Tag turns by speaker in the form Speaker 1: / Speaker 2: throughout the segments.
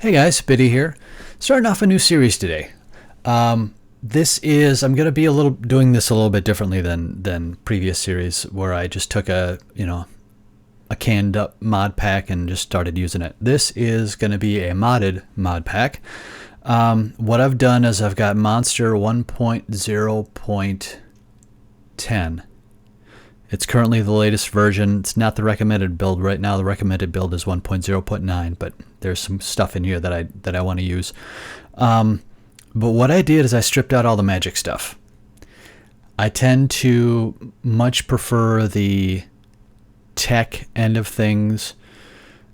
Speaker 1: Hey guys, Biddy here. Starting off a new series today. I'm going to be doing this a little bit differently than previous series where I just took a canned up mod pack and just started using it. This is going to be a modded mod pack. What I've done is I've got Monster 1.0.10. It's currently the latest version. It's not the recommended build right now. The recommended build is 1.0.9, but there's some stuff in here that I want to use. But what I did is I stripped out all the magic stuff. I tend to much prefer the tech end of things.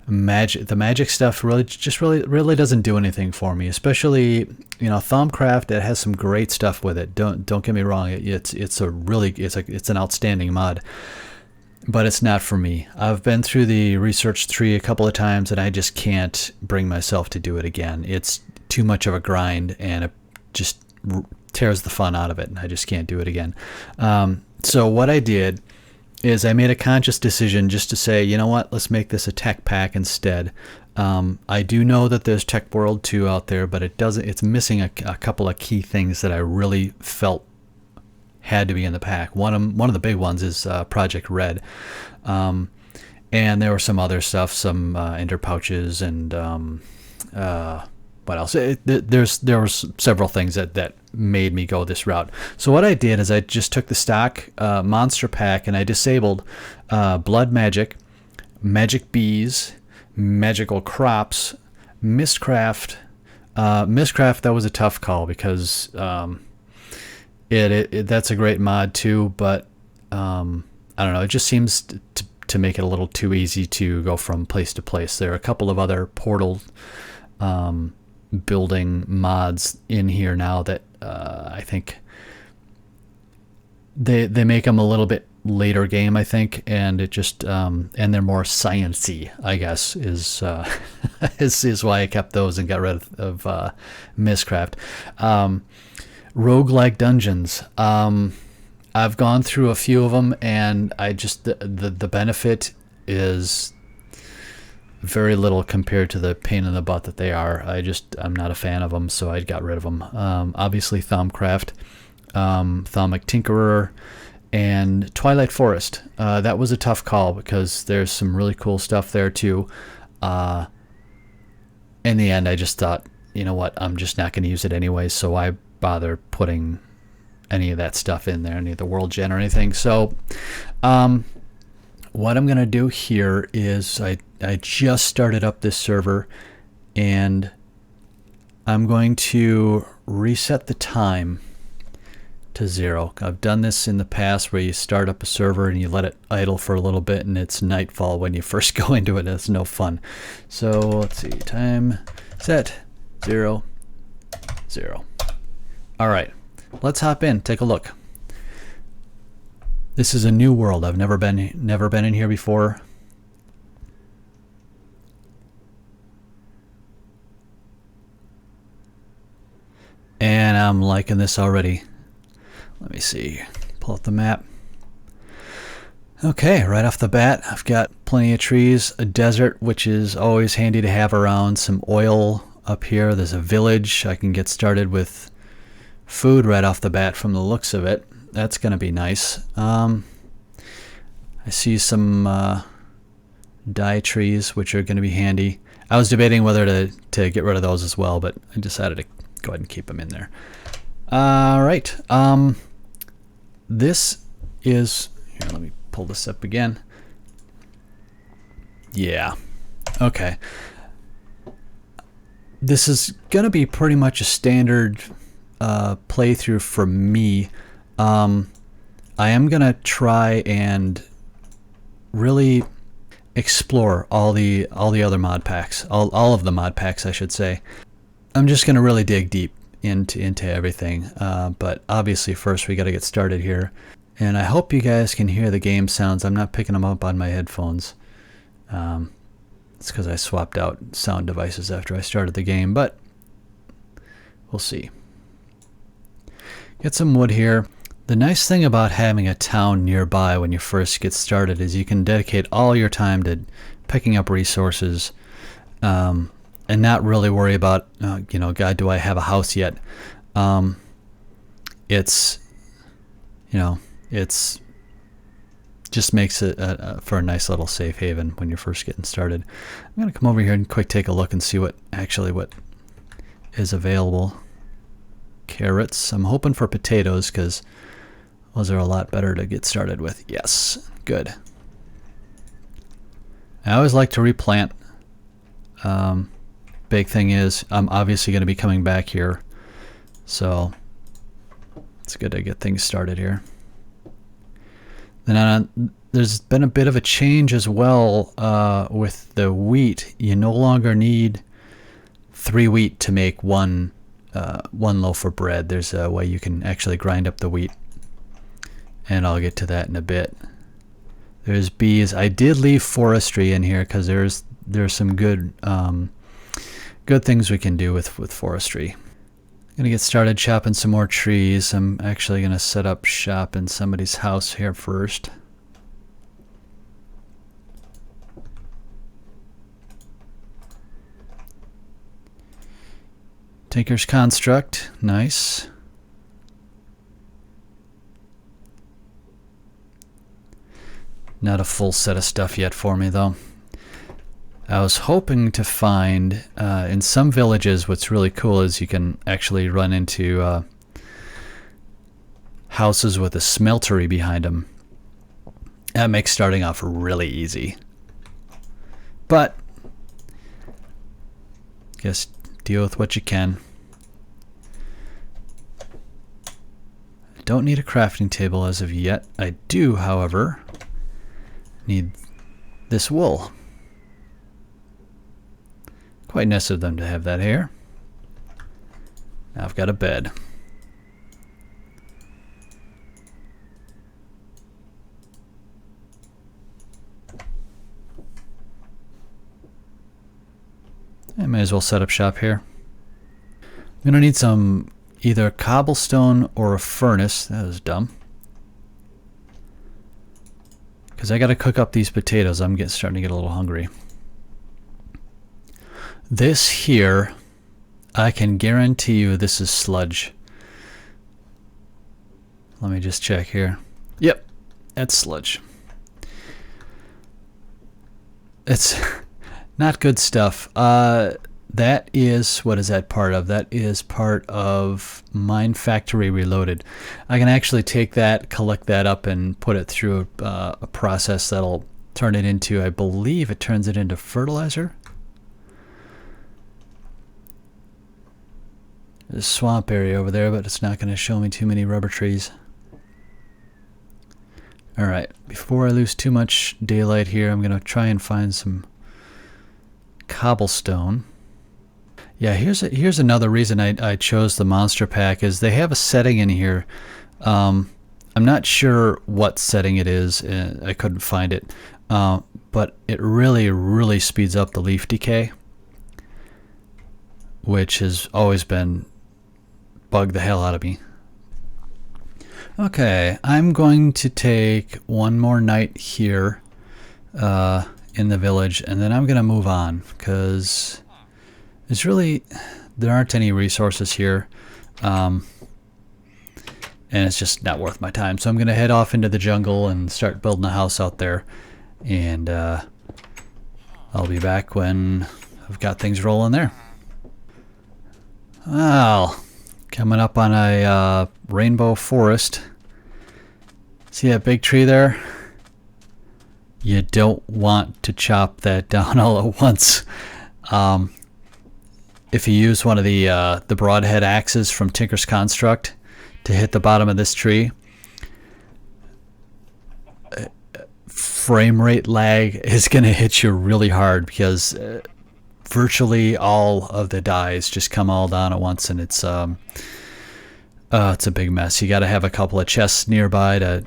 Speaker 1: The magic stuff really doesn't do anything for me, especially Thumbcraft. It has some great stuff with it. Don't get me wrong. It's an outstanding mod, but it's not for me. I've been through the research tree a couple of times and I just can't bring myself to do it again. It's too much of a grind and it just tears the fun out of it, and I just can't do it again. So what I did is I made a conscious decision just to say, you know what, let's make this a tech pack instead. I do know that there's Tech World 2 out there, but it's missing a couple of key things that I really felt had to be in the pack. One of the big ones is Project Red. And there were some other stuff, some ender pouches and what else? There were several things that made me go this route. So what I did is I just took the stock monster pack and I disabled blood magic, magic bees, magical crops, mistcraft. Mistcraft, that was a tough call because that's a great mod too, but I don't know. It just seems to make it a little too easy to go from place to place. There are a couple of other portal building mods in here now that I think they make them a little bit later game, I think, and it just and they're more sciencey, I guess, is is why I kept those and got rid of Mistcraft. Roguelike dungeons. I've gone through a few of them, and I just the benefit is very little compared to the pain in the butt that they are. I'm not a fan of them, so I got rid of them. Obviously Thumbcraft, Thaumic Tinkerer, and Twilight Forest. That was a tough call because there's some really cool stuff there too. In the end, I just thought, you know what, I'm just not going to use it anyway, so I bother putting any of that stuff in there, any of the world gen or anything. So what I'm going to do here is I just started up this server, and I'm going to reset the time to 0. I've done this in the past where you start up a server and you let it idle for a little bit and it's nightfall when you first go into it. It's no fun. So let's see, time set 0, 0. All right, let's hop in, take a look. This is a new world. I've never been in here before. And I'm liking this already. Let me see. Pull up the map. Okay, right off the bat, I've got plenty of trees, a desert, which is always handy to have around, some oil up here. There's a village. I can get started with food right off the bat from the looks of it. That's going to be nice. I see some dye trees, which are going to be handy. I was debating whether to get rid of those as well, but I decided to go ahead and keep them in there. All right. This is... Here, let me pull this up again. Yeah. Okay. This is going to be pretty much a standard playthrough for me. I am going to try and really explore all the other mod packs, all of the mod packs, I should say. I'm just going to really dig deep into everything, but obviously first we got to get started here, and I hope you guys can hear the game sounds. I'm not picking them up on my headphones. It's because I swapped out sound devices after I started the game, but we'll see. Get some wood here. The nice thing about having a town nearby when you first get started is you can dedicate all your time to picking up resources and not really worry about, you know, God, do I have a house yet? It's, you know, it's just makes it for a nice little safe haven when you're first getting started. I'm going to come over here and quick take a look and see what is available. Carrots. I'm hoping for potatoes because those are a lot better to get started with. Yes, good. I always like to replant. Big thing is I'm obviously going to be coming back here, so it's good to get things started here. Then there's been a bit of a change as well with the wheat. You no longer need 3 wheat to make one loaf of bread. There's a way you can actually grind up the wheat, and I'll get to that in a bit. There's bees. I did leave forestry in here because there's some good good things we can do with forestry. I'm gonna get started chopping some more trees. I'm actually gonna set up shop in somebody's house here first. Tinker's Construct, nice. Not a full set of stuff yet for me though. I was hoping to find, in some villages, what's really cool is you can actually run into houses with a smeltery behind them. That makes starting off really easy. But, guess deal with what you can. I don't need a crafting table as of yet. I do, however, need this wool. Quite nice of them to have that here. Now I've got a bed. I may as well set up shop here. I'm gonna need some either cobblestone or a furnace. That was dumb. Because I gotta cook up these potatoes. I'm starting to get a little hungry. This here, I can guarantee you this is sludge. Let me just check here. Yep, that's sludge. It's not good stuff. That is, what is that part of? That is part of Mine Factory Reloaded. I can actually take that, collect that up, and put it through a process that'll turn it into, I believe it turns it into fertilizer. There's a swamp area over there, but it's not going to show me too many rubber trees. Alright, before I lose too much daylight here, I'm going to try and find some cobblestone. Yeah, here's another reason I chose the monster pack, is they have a setting in here. I'm not sure what setting it is. I couldn't find it. But it really speeds up the leaf decay, which has always been bugged the hell out of me. Okay, I'm going to take one more night here in the village, and then I'm going to move on, because there aren't any resources here, and it's just not worth my time. So I'm going to head off into the jungle and start building a house out there, and I'll be back when I've got things rolling there. Well, coming up on a rainbow forest. See that big tree there? You don't want to chop that down all at once. If you use one of the broadhead axes from Tinker's Construct to hit the bottom of this tree, frame rate lag is going to hit you really hard, because virtually all of the dies just come all down at once, and it's a big mess. You got to have a couple of chests nearby to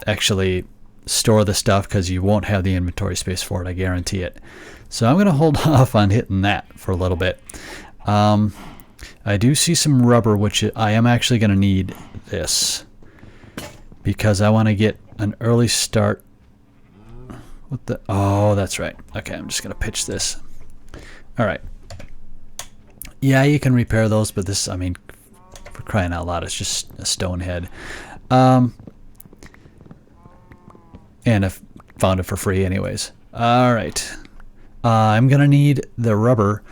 Speaker 1: actually store the stuff, because you won't have the inventory space for it, I guarantee it. So I'm going to hold off on hitting that for a little bit. I do see some rubber, which I am actually going to need this, because I want to get an early start. What the? Oh, that's right. Okay, I'm just going to pitch this. All right. Yeah, you can repair those, but this, I mean, for crying out loud, it's just a stone head. And I found it for free anyways. Alright. I'm going to need the rubber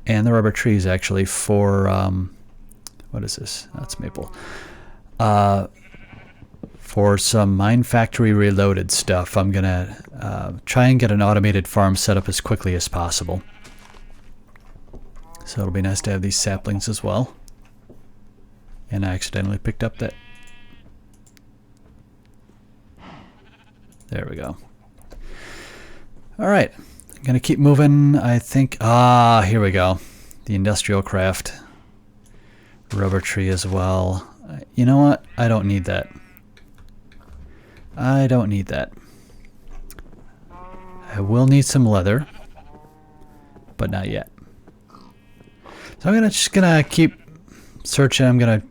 Speaker 1: and the rubber trees actually for, what is this? That's maple. For some Mine Factory Reloaded stuff, I'm going to try and get an automated farm set up as quickly as possible. So it'll be nice to have these saplings as well. And I accidentally picked up that. There we go. Alright. I'm going to keep moving, I think. Here we go. The industrial craft. Rubber tree as well. You know what? I don't need that. I don't need that. I will need some leather. But not yet. So I'm just gonna keep searching. I'm gonna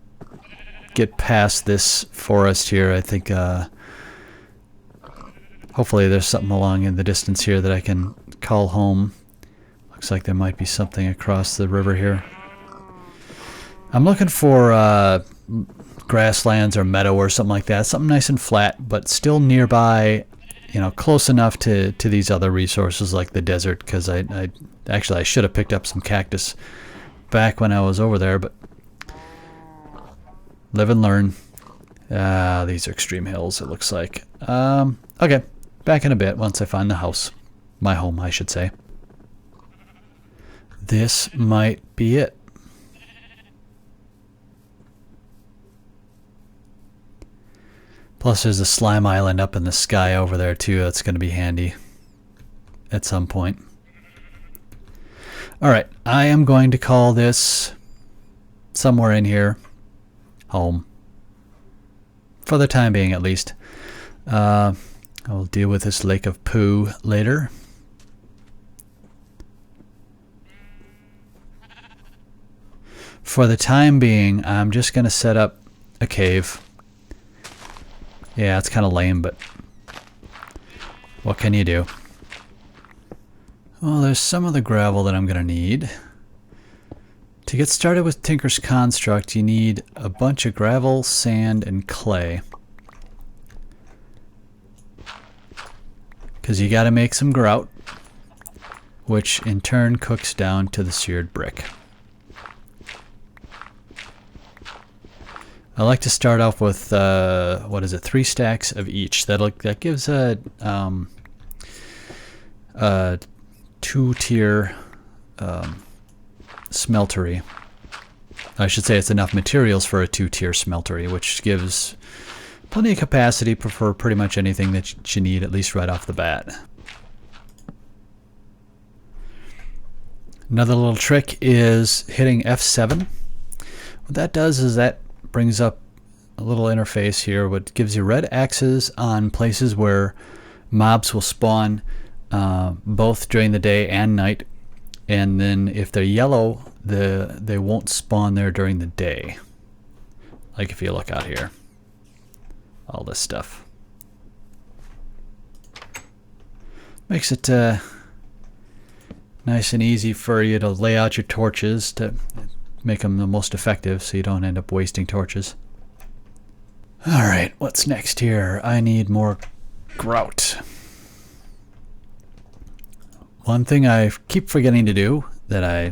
Speaker 1: get past this forest here. I think hopefully there's something along in the distance here that I can call home. Looks like there might be something across the river here. I'm looking for grasslands or meadow or something like that. Something nice and flat, but still nearby, you know, close enough to these other resources like the desert, because I should have picked up some cactus back when I was over there, but live and learn. These are extreme hills, it looks like. Okay, back in a bit once I find the house. My home, I should say. This might be it. Plus there's a slime island up in the sky over there too. That's going to be handy at some point. Alright, I am going to call this somewhere in here home. For the time being, at least. I will deal with this lake of poo later. For the time being, I'm just going to set up a cave. Yeah, it's kind of lame, but what can you do? Well, there's some of the gravel that I'm going to need. To get started with Tinker's Construct, you need a bunch of gravel, sand, and clay. Because you got to make some grout, which in turn cooks down to the seared brick. I like to start off with, what is it, 3 stacks of each. That gives a 2-tier smeltery. I should say it's enough materials for a 2-tier smeltery, which gives plenty of capacity for pretty much anything that you need, at least right off the bat. Another little trick is hitting F7. What that does is that brings up a little interface here, what gives you red X's on places where mobs will spawn both during the day and night, and then if they're yellow, they won't spawn there during the day. Like if you look out here, all this stuff makes it nice and easy for you to lay out your torches to make them the most effective, so you don't end up wasting torches. Alright, what's next here? I need more grout. One thing I keep forgetting to do, that I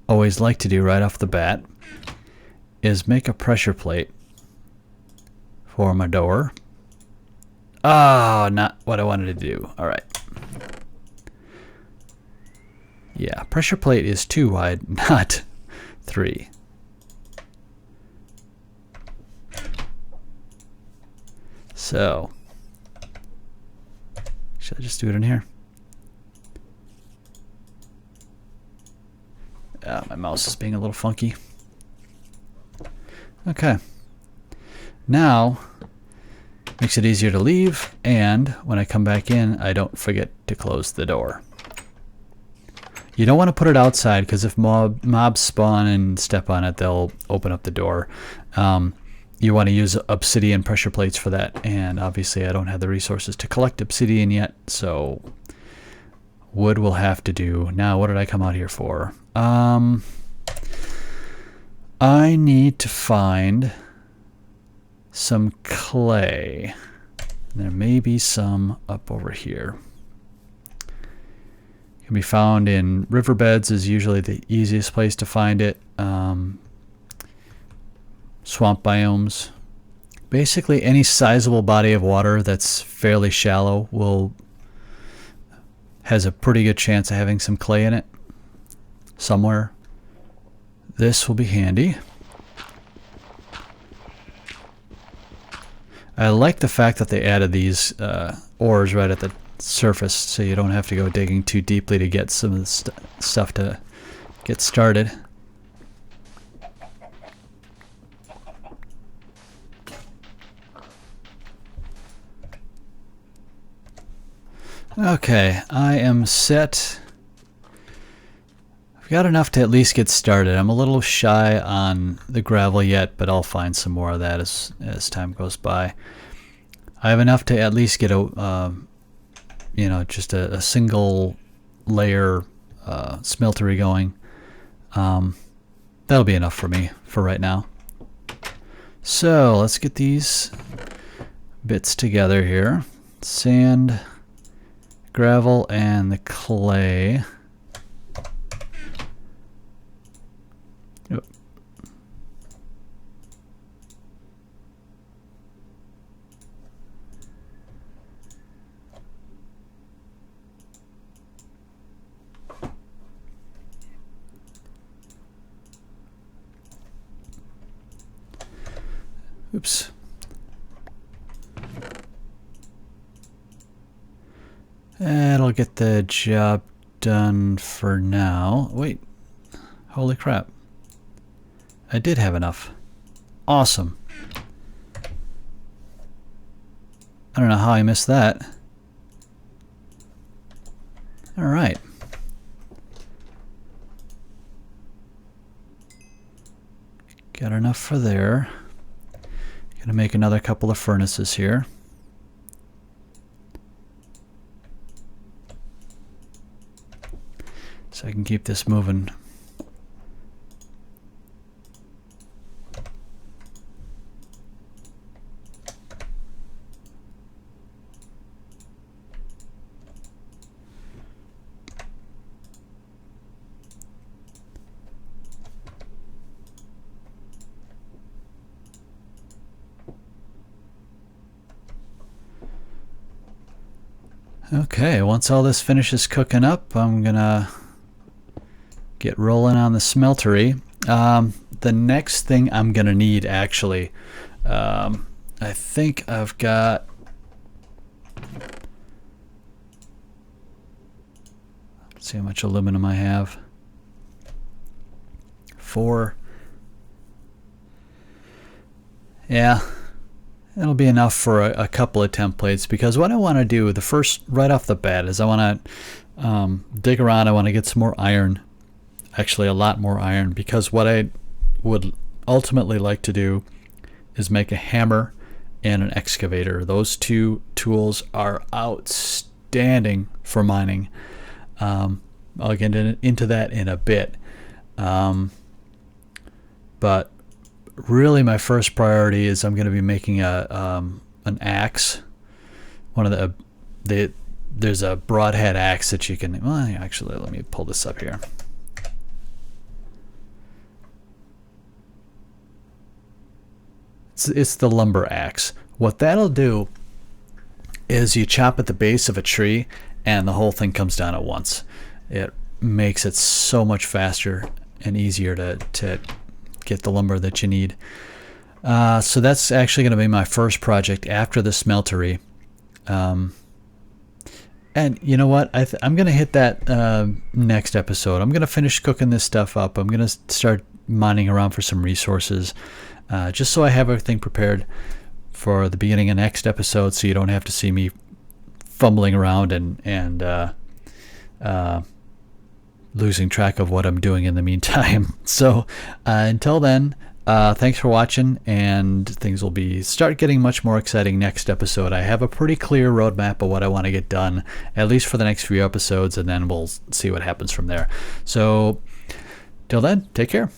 Speaker 1: always like to do right off the bat, is make a pressure plate for my door. Oh, not what I wanted to do. Alright. Yeah, pressure plate is 2 wide, not 3. So, should I just do it in here? My mouse is being a little funky. Okay. Now, makes it easier to leave, and when I come back in, I don't forget to close the door. You don't want to put it outside, because if mobs spawn and step on it, they'll open up the door. You want to use obsidian pressure plates for that, and obviously I don't have the resources to collect obsidian yet, so Wood will have to do. Now, what did I come out here for? I need to find some clay. There may be some up over here. Can be found in riverbeds is usually the easiest place to find it. Swamp biomes. Basically any sizable body of water that's fairly shallow has a pretty good chance of having some clay in it somewhere. This will be handy. I like the fact that they added these ores right at the surface, so you don't have to go digging too deeply to get some of the stuff to get started. Okay, I am set. I've got enough to at least get started. I'm a little shy on the gravel yet, but I'll find some more of that as time goes by. I have enough to at least get a, you know, just a single layer smeltery going. That'll be enough for me for right now. So let's get these bits together here. Sand, gravel, and the clay. Oops. That'll get the job done for now. Wait. Holy crap. I did have enough. Awesome. I don't know how I missed that. Alright. Got enough for there. Gonna make another couple of furnaces here. So I can keep this moving. Okay, once all this finishes cooking up, I'm gonna get rolling on the smeltery. The next thing I'm gonna need, actually, I think I've got, let's see how much aluminum I have. 4. Yeah. It'll be enough for a couple of templates, because what I want to do, the first, right off the bat, is I want to dig around. I want to get some more iron, actually a lot more iron, because what I would ultimately like to do is make a hammer and an excavator. Those two tools are outstanding for mining. I'll get into that in a bit. But really my first priority is I'm going to be making an axe. One of there's a broadhead axe that you can, well, actually let me pull this up here. It's the lumber axe. What that'll do is you chop at the base of a tree and the whole thing comes down at once. It makes it so much faster and easier to get the lumber that you need. So that's actually going to be my first project after the smeltery. And you know what? I'm going to hit that next episode. I'm going to finish cooking this stuff up. I'm going to start mining around for some resources, just so I have everything prepared for the beginning of next episode, so you don't have to see me fumbling around and losing track of what I'm doing in the meantime. So until then, Thanks for watching, and things will start getting much more exciting next episode. I have a pretty clear roadmap of what I want to get done, at least for the next few episodes, and then we'll see what happens from there. So till then, take care.